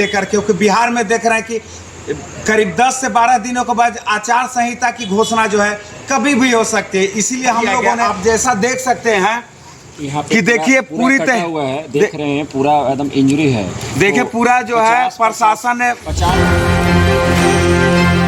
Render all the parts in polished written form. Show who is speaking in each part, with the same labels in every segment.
Speaker 1: लेकर, क्योंकि बिहार में देख रहे हैं कि करीब 10 से 12 दिनों के बाद आचार संहिता की घोषणा जो है कभी भी हो सकती है। इसीलिए हम लोगों ने, आप जैसा देख सकते हैं
Speaker 2: यहाँ पे
Speaker 1: कि देखिए पूरी
Speaker 2: तरह हुआ है, देख रहे हैं पूरा एकदम इंजरी है।
Speaker 1: देखिए पूरा जो है प्रशासन ने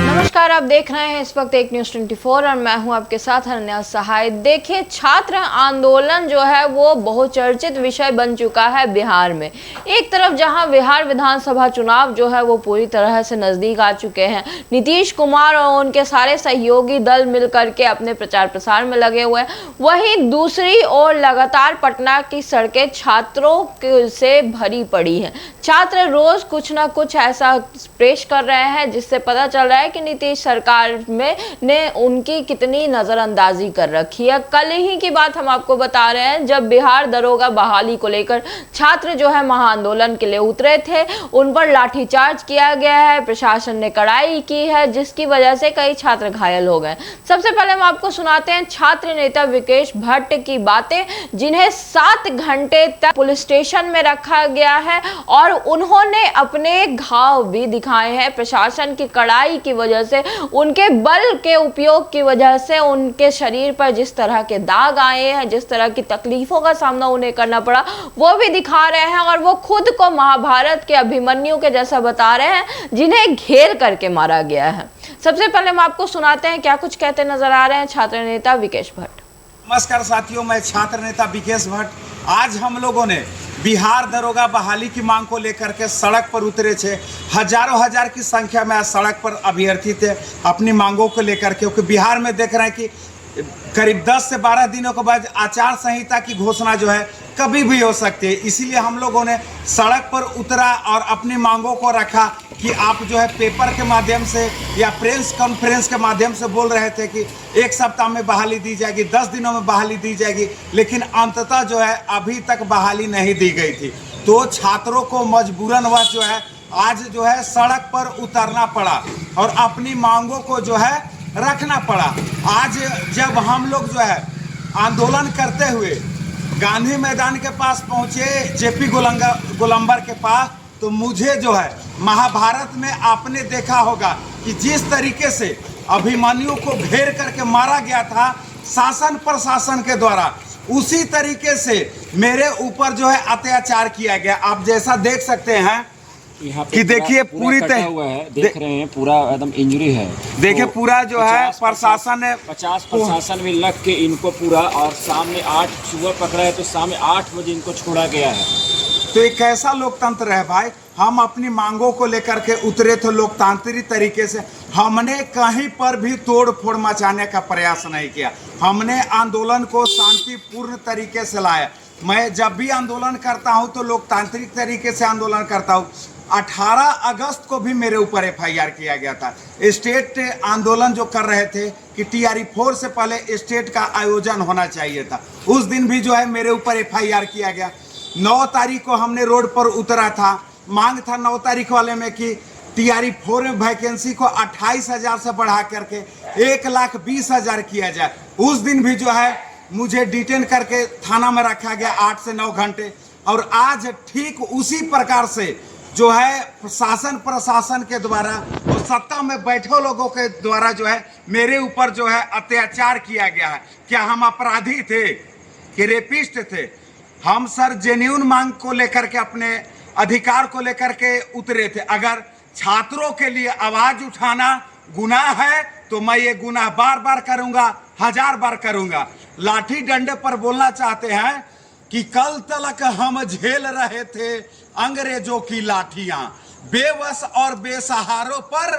Speaker 3: नमस्कार, आप देख रहे हैं इस वक्त एक न्यूज़ 24 और मैं हूं आपके साथ अनन्या सहाय। देखिए, छात्र आंदोलन जो है वो बहुचर्चित विषय बन चुका है बिहार में। एक तरफ जहां बिहार विधानसभा चुनाव जो है वो पूरी तरह से नजदीक आ चुके हैं, नीतीश कुमार और उनके सारे सहयोगी दल मिलकर के अपने प्रचार प्रसार में लगे हुए हैं, वहीं दूसरी ओर लगातार पटना की सड़कें छात्रों से भरी पड़ी हैं। छात्र रोज कुछ ना कुछ ऐसा पेश कर रहे हैं जिससे पता चल रहा है कि नीतीश सरकार में ने उनकी कितनी नजरअंदाजी कर रखी है। कल ही की बात हम आपको बता रहे हैं, जब बिहार दरोगा बहाली को लेकर छात्र जो है महाआंदोलन के लिए उतरे थे, उन पर लाठीचार्ज किया गया है, प्रशासन ने कड़ाई की है, जिसकी वजह से कई छात्र घायल हो गए। सबसे पहले हम आपको सुनाते हैं छात्र नेता विकेश भट्ट की बातें, जिन्हें 7 घंटे तक पुलिस स्टेशन में रखा गया है और उन्होंने अपने घाव भी दिखाए हैं। प्रशासन की कड़ाई की वजह से, उनके बल के उपयोग की वजह से उनके शरीर पर जिस तरह के दाग आए हैं, जिस तरह की तकलीफों का सामना उन्हें करना पड़ा, वो भी दिखा रहे हैं और वो खुद को महाभारत के अभिमन्यु के जैसा बता रहे हैं, जिन्हें घेर करके मारा गया है। सबसे पहले हम आपको सुनाते हैं क्या कुछ कहते नजर आ रहे हैं छात्र नेता विकेश भट्ट।
Speaker 1: नमस्कार साथियों, मैं छात्र नेता विकेश भट्ट। आज हम लोगों ने बिहार दरोगा बहाली की मांग को लेकर के सड़क पर उतरे थे। हजारों हजार की संख्या में आज सड़क पर अभ्यर्थी थे अपनी मांगों को लेकर, क्योंकि बिहार में देख रहे हैं कि करीब 10 से 12 दिनों के बाद आचार संहिता की घोषणा जो है कभी भी हो सकती है। इसीलिए हम लोगों ने सड़क पर उतरा और अपनी मांगों को रखा कि आप जो है पेपर के माध्यम से या प्रेस कॉन्फ्रेंस के माध्यम से बोल रहे थे कि 1 सप्ताह में बहाली दी जाएगी, 10 दिनों में बहाली दी जाएगी, लेकिन अंततः जो है अभी तक बहाली नहीं दी गई थी। तो छात्रों को मजबूरनवश जो है आज जो है सड़क पर उतरना पड़ा और अपनी मांगों को जो है रखना पड़ा। आज जब हम लोग जो है आंदोलन करते हुए गांधी मैदान के पास पहुंचे, जेपी गोलंबर के पास, तो मुझे जो है महाभारत में आपने देखा होगा कि जिस तरीके से अभिमन्यु को घेर करके मारा गया था शासन प्रशासन के द्वारा, उसी तरीके से मेरे ऊपर जो है अत्याचार किया गया। आप जैसा देख सकते हैं
Speaker 2: यहाँ
Speaker 1: कि देखिए पूरी
Speaker 2: तरह हुआ है, देख रहे हैं पूरा एकदम इंजरी है।
Speaker 1: देखिए पूरा जो है प्रशासन ने
Speaker 2: 50 प्रशासन में लग के इनको पूरा, और सामने 8 सुबह पकड़ा है तो सामने 8 बजे इनको छोड़ा गया है।
Speaker 1: तो ये कैसा लोकतंत्र है भाई। हम अपनी मांगों को लेकर के उतरे थे लोकतांत्रिक तरीके से। हमने कहीं पर भी तोड़ फोड़ मचाने का प्रयास नहीं किया। हमने आंदोलन को शांतिपूर्ण तरीके से लाया। मैं जब भी आंदोलन करता हूं तो लोकतांत्रिक तरीके से आंदोलन करता हूं। 18 अगस्त को भी मेरे ऊपर FIR किया गया था। स्टेट आंदोलन जो कर रहे थे कि TRE-4 से पहले स्टेट का आयोजन होना चाहिए था, उस दिन भी जो है मेरे ऊपर FIR किया गया। 9 तारीख को हमने रोड पर उतरा था। मांग था 9 तारीख वाले में कि TRE-4 में वैकेंसी को 28,000 से बढ़ा करके 1,20,000 किया जाए। उस दिन भी जो है मुझे डिटेन करके थाना में रखा गया 8 से 9 घंटे। और आज ठीक उसी प्रकार से जो है शासन प्रशासन के द्वारा और सत्ता में बैठे लोगों के द्वारा जो है मेरे ऊपर जो है अत्याचार किया गया है। क्या हम अपराधी थे कि रेपिस्ट थे? हम सर जेन्युइन मांग को लेकर के, अपने अधिकार को लेकर के उतरे थे। अगर छात्रों के लिए आवाज उठाना गुनाह है तो मैं ये गुनाह बार बार करूंगा, 1000 बार करूंगा। लाठी डंडे पर बोलना चाहते हैं कि कल तक हम झेल रहे थे अंग्रेजों की लाठियां, बेबस और बेसहारों पर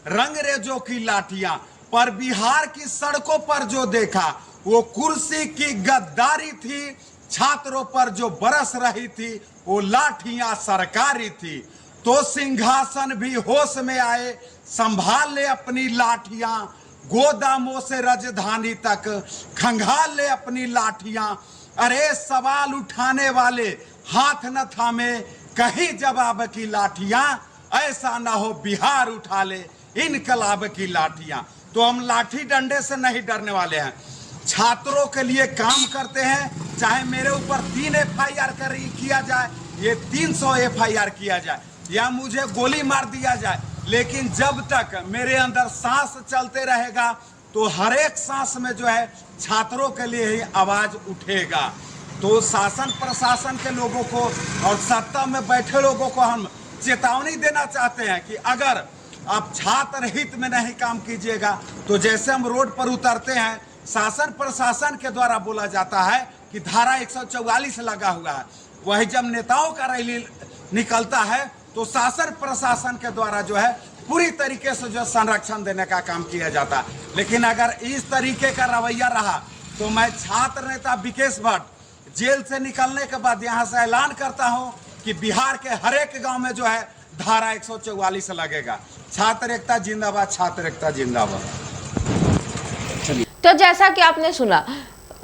Speaker 1: रंगरेजों की लाठियां, पर बिहार की सड़कों पर जो देखा वो कुर्सी की गद्दारी थी। छात्रों पर जो बरस रही थी वो लाठियां सरकारी थी। तो सिंहासन भी होश में आए, संभाल ले अपनी लाठियां, गोदामों से राजधानी तक खंगाल ले अपनी लाठियां। अरे सवाल उठाने वाले हाथ न थामे, कहीं जवाब की लाठियां, ऐसा ना हो बिहार उठा ले इनकलाब की लाठियां। तो हम लाठी डंडे से नहीं डरने वाले हैं। छात्रों के लिए काम करते हैं, चाहे मेरे ऊपर 3 FIR किया जाए, ये 300 FIR किया जाए। या मुझे गोली मार दिया जाए, लेकिन जब तक मेरे अंदर सांस चलते रहेगा तो हर एक सांस में जो है छात्रों के लिए ही आवाज उठेगा। तो शासन प्रशासन के लोगों को और सत्ता में बैठे लोगों को हम चेतावनी देना चाहते हैं कि अगर आप छात्र हित में नहीं काम कीजिएगा तो जैसे हम रोड पर उतरते हैं, शासन प्रशासन के द्वारा बोला जाता है कि धारा 144 लगा हुआ है, वही जब नेताओं का रैली निकलता है तो शासन प्रशासन के द्वारा जो है पूरी तरीके से जो संरक्षण देने का काम किया जाता है। लेकिन अगर इस तरीके का रवैया रहा तो मैं छात्र नेता विकेश भट्ट जेल से निकलने के बाद यहाँ से ऐलान करता हूँ कि बिहार के हर एक गांव में जो है धारा 144 लगेगा। छात्र एकता जिंदाबाद, छात्र एकता जिंदाबाद।
Speaker 3: तो जैसा कि आपने सुना,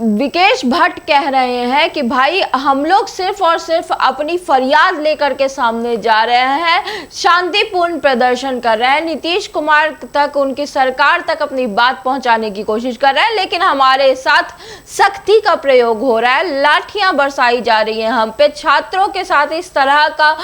Speaker 3: विकेश भट्ट कह रहे हैं कि भाई हम लोग सिर्फ और सिर्फ अपनी फरियाद लेकर के सामने जा रहे हैं, शांतिपूर्ण प्रदर्शन कर रहे हैं, नीतीश कुमार तक, उनकी सरकार तक अपनी बात पहुंचाने की कोशिश कर रहे हैं, लेकिन हमारे साथ सख्ती का प्रयोग हो रहा है, लाठियां बरसाई जा रही हैं हम पे। छात्रों के साथ इस तरह का,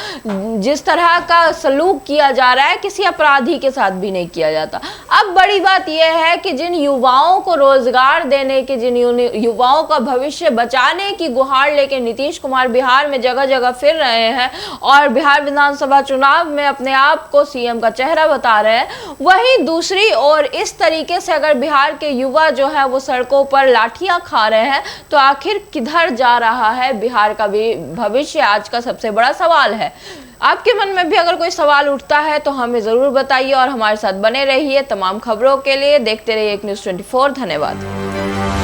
Speaker 3: जिस तरह का सलूक किया जा रहा है, किसी अपराधी के साथ भी नहीं किया जाता। अब बड़ी बात यह है कि जिन युवाओं को रोजगार देने की, जिन युवाओं का भविष्य बचाने की गुहार लेके नीतीश कुमार बिहार में जगह जगह फिर रहे हैं और बिहार विधानसभा चुनाव में अपने आप को सीएम का चेहरा बता रहे हैं, वहीं दूसरी ओर इस तरीके से अगर बिहार के युवा जो है वो सड़कों पर लाठियां खा रहे हैं तो आखिर किधर जा रहा है बिहार का भी भविष्य, आज का सबसे बड़ा सवाल है। आपके मन में भी अगर कोई सवाल उठता है तो हमें जरूर बताइए और हमारे साथ बने रहिए। तमाम खबरों के लिए देखते रहिए एक न्यूज़ 24। धन्यवाद।